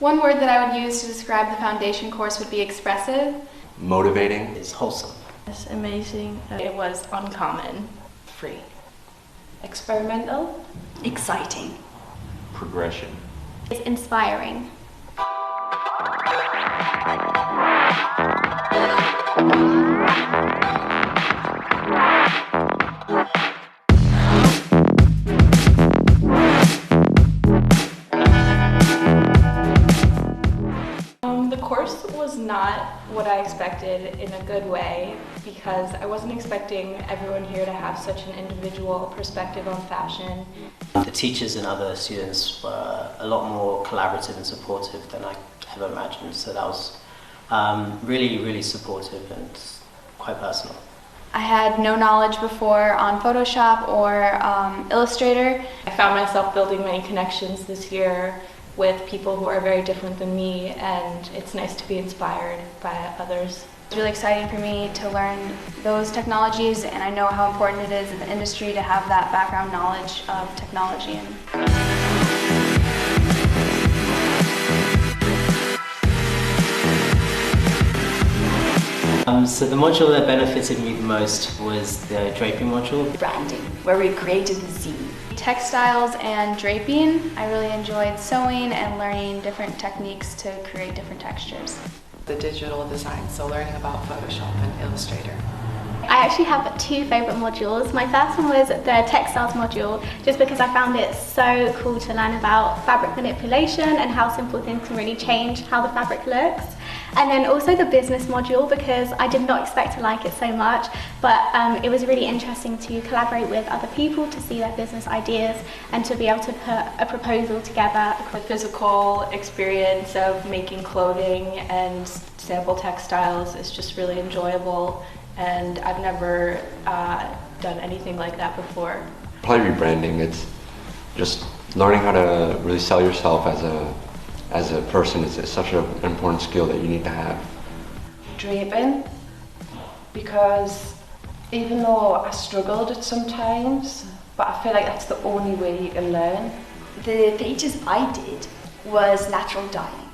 One word that I would use to describe the foundation course would be expressive. Motivating. Is wholesome. It's amazing. It was uncommon. Free. Experimental. Exciting. Progression. It's inspiring. The course was not what I expected in a good way, because I wasn't expecting everyone here to have such an individual perspective on fashion. The teachers and other students were a lot more collaborative and supportive than I ever imagined, so that was really supportive and quite personal. I had no knowledge before on Photoshop or Illustrator. I found myself building many connections this year with people who are very different than me, and it's nice to be inspired by others. It's really exciting for me to learn those technologies, and I know how important it is in the industry to have that background knowledge of technology. So the module that benefited me the most was the draping module. Branding, where we created the zine. Textiles and draping, I really enjoyed sewing and learning different techniques to create different textures. The digital design, so learning about Photoshop and Illustrator. I actually have two favourite modules. My first one was the textiles module, just because I found it so cool to learn about fabric manipulation and how simple things can really change how the fabric looks. And then also the business module, because I did not expect to like it so much, but it was really interesting to collaborate with other people to see their business ideas and to be able to put a proposal together. The physical experience of making clothing and sample textiles is just really enjoyable, and I've never done anything like that before. Probably rebranding. It's just learning how to really sell yourself as a person. It's such an important skill that you need to have. Draping, because even though I struggled at some times, but I feel like that's the only way you can learn. The pages I did was natural dyeing.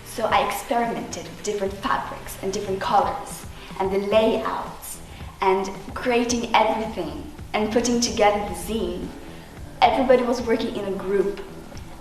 So I experimented with different fabrics and different colors and the layouts and creating everything and putting together the zine. Everybody was working in a group.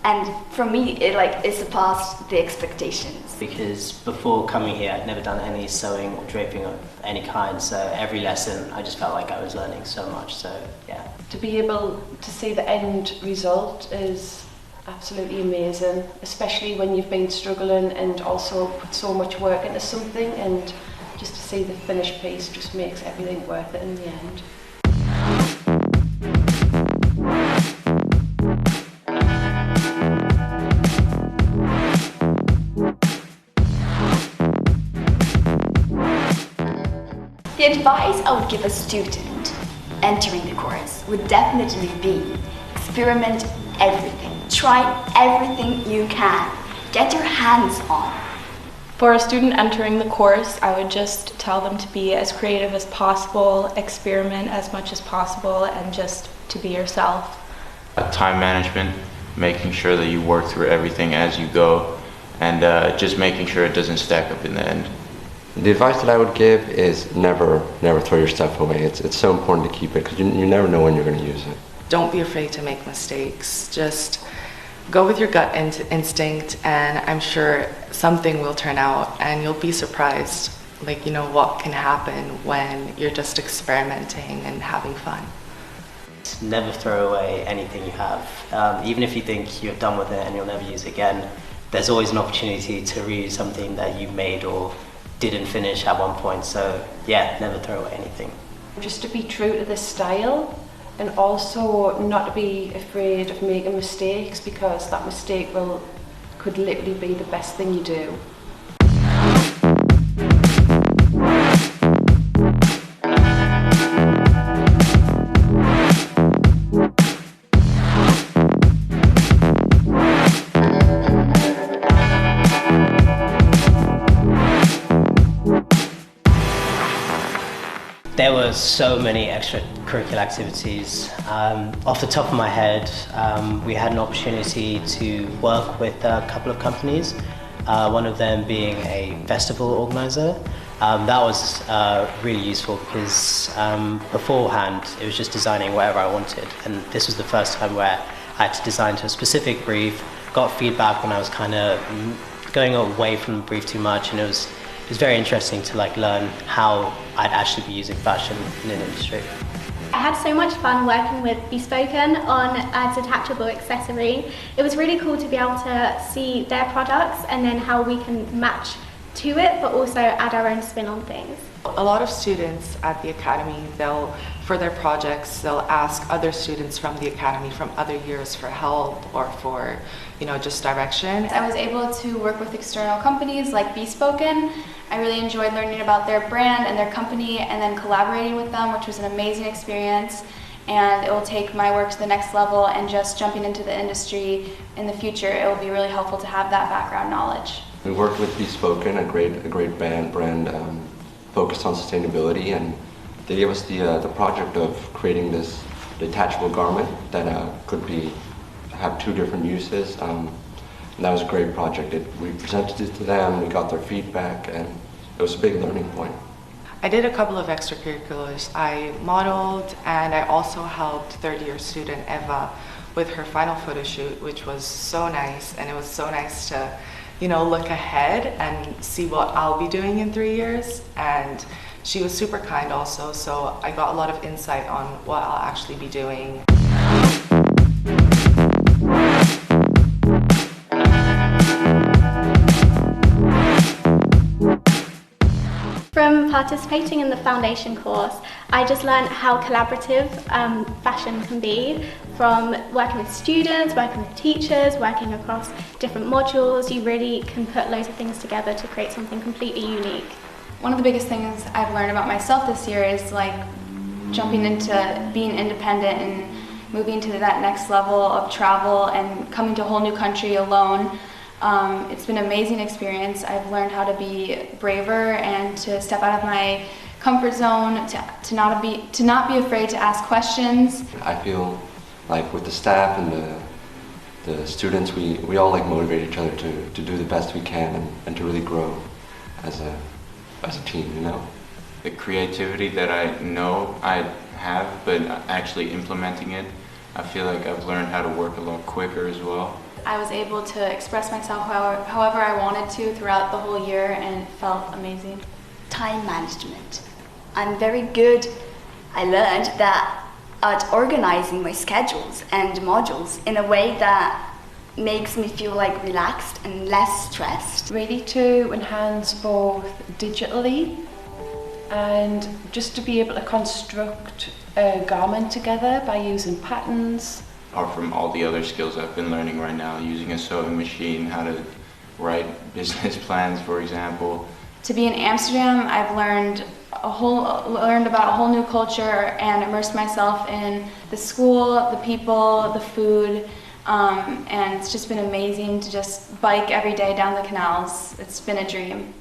And for me, it surpassed the expectations. Because before coming here, I'd never done any sewing or draping of any kind, so every lesson I just felt like I was learning so much, so yeah. To be able to see the end result is absolutely amazing, especially when you've been struggling and also put so much work into something, and just to see the finished piece just makes everything worth it in the end. The advice I would give a student entering the course would definitely be experiment everything. Try everything you can. Get your hands on. For a student entering the course, I would just tell them to be as creative as possible, experiment as much as possible, and just to be yourself. Time management, making sure that you work through everything as you go, and just making sure it doesn't stack up in the end. The advice that I would give is never throw your stuff away. It's so important to keep it, because you never know when you're going to use it. Don't be afraid to make mistakes. Just go with your gut instinct, and I'm sure something will turn out, and you'll be surprised, what can happen when you're just experimenting and having fun. Never throw away anything you have. Even if you think you're done with it and you'll never use it again, there's always an opportunity to reuse something that you made or didn't finish at one point, so yeah, never throw away anything. Just to be true to the style, and also not to be afraid of making mistakes, because that mistake could literally be the best thing you do. There were so many extracurricular activities. Off the top of my head, we had an opportunity to work with a couple of companies, one of them being a festival organizer. That was really useful because beforehand it was just designing whatever I wanted, and this was the first time where I had to design to a specific brief, got feedback when I was kind of going away from the brief too much, and it was very interesting to learn how I'd actually be using fashion in an industry. I had so much fun working with Bespoken on a detachable accessory. It was really cool to be able to see their products and then how we can match to it, but also add our own spin on things. A lot of students at the Academy, for their projects, they'll ask other students from the Academy from other years for help or for, just direction. I was able to work with external companies like Bespoken. I really enjoyed learning about their brand and their company and then collaborating with them, which was an amazing experience. And it will take my work to the next level, and just jumping into the industry in the future, it will be really helpful to have that background knowledge. We worked with Bespoken, a great brand focused on sustainability, and they gave us the project of creating this detachable garment that could have two different uses. And that was a great project. We presented it to them, we got their feedback, and it was a big learning point. I did a couple of extracurriculars. I modeled, and I also helped third-year student Eva with her final photo shoot, which was so nice, and it was so nice to look ahead and see what I'll be doing in 3 years. And she was super kind also, so I got a lot of insight on what I'll actually be doing. From participating in the foundation course, I just learned how collaborative fashion can be. From working with students, working with teachers, working across different modules, you really can put loads of things together to create something completely unique. One of the biggest things I've learned about myself this year is jumping into being independent and moving to that next level of travel and coming to a whole new country alone. It's been an amazing experience. I've learned how to be braver and to step out of my comfort zone, to not be afraid to ask questions. I feel like with the staff and the students, we all motivate each other to do the best we can and to really grow as a team, The creativity that I know I have, but actually implementing it, I feel like I've learned how to work a lot quicker as well. I was able to express myself however I wanted to throughout the whole year, and it felt amazing. Time management. I'm very good. I learned that at organizing my schedules and modules in a way that makes me feel relaxed and less stressed. Really to enhance both digitally and just to be able to construct a garment together by using patterns. Apart from all the other skills I've been learning right now, using a sewing machine, how to write business plans, for example. To be in Amsterdam, I've learned about a whole new culture and immersed myself in the school, the people, the food, and it's just been amazing to just bike every day down the canals. It's been a dream.